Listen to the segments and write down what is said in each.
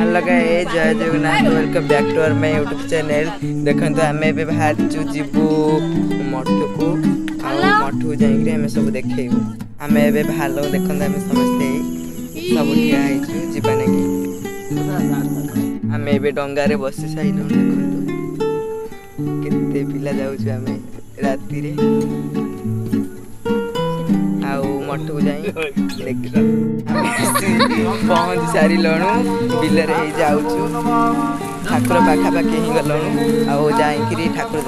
लगा जय Jagannath welcome back to our my YouTube channel. देखो आम ए बाहर जीवु मठू को मठू जाइए आम सब देखू। आम ए बाहर देखो आम समस्ते सब ठिया जीवा कि आम ए डंगारे बसी साइलु। देखो केते पिला जाऊँ आम राति मठू जाई पहुँच सारी लणु बिलरे जाऊँ ठाकुर पाखापाखि ही गलु आउ जाइए ठाकुर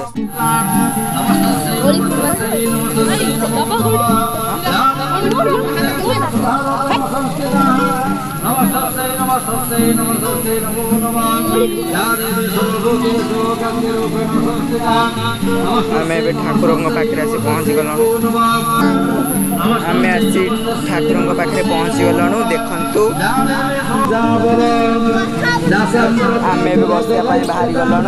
आम ए ठाकुर पाखे आसी पहुँची गलु। आम आसी ठाकुर पाखे पहुँची गलु। देखु आम भी बसया बाहरी गलु।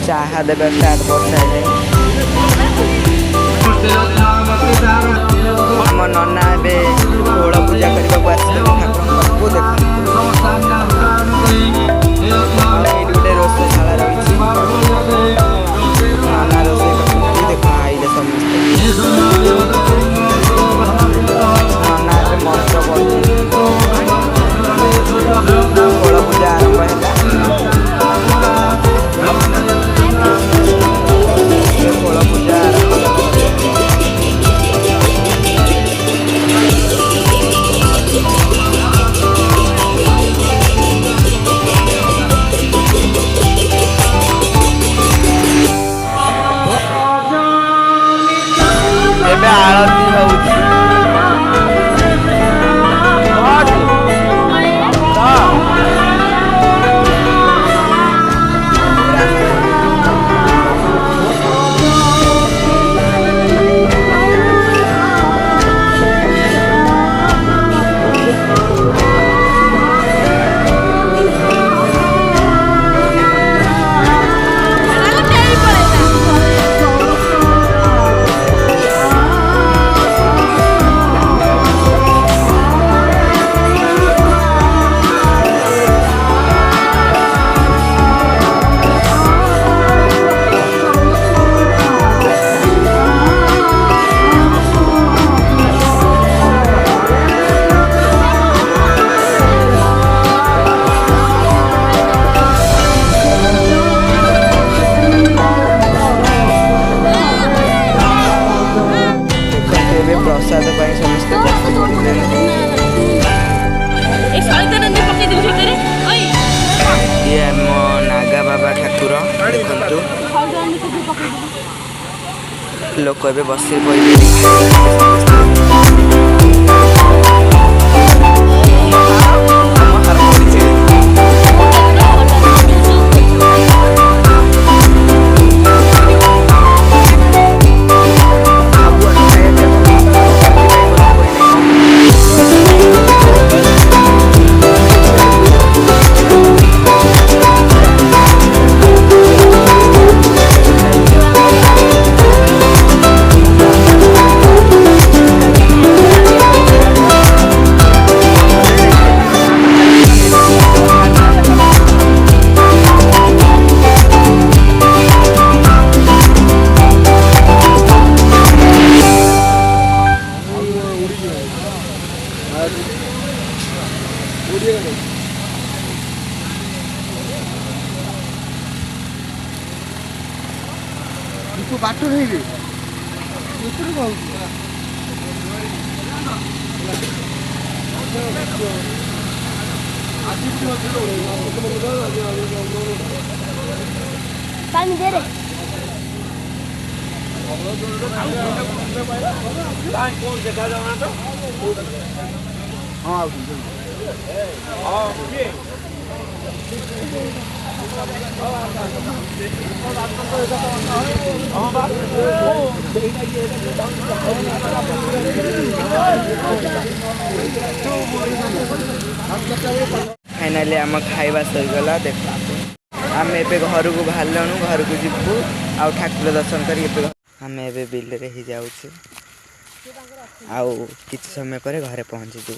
चाह देवे स्टार्ट कर आम नना षोल पूजा करने को आस ठाकुर देखो गोटे रोषशाला रही नाना रोषे देख आइले समस्ते नना मंत्र षोल पूजा आरंभ है। षोल पूजा आरती होती प्रसाद समस्त ये मो नागा बाबा ठाकुर देखु लोक ए बस बाट नहीं हाँ फाइनाली आम खाଇବା सहीगला देखते आम ए घर को बाहर घर को जीवु आउ ठाकुर दर्शन कर आम ए बिल ही जाऊँ आउ कि समय पर घरे पहुँची।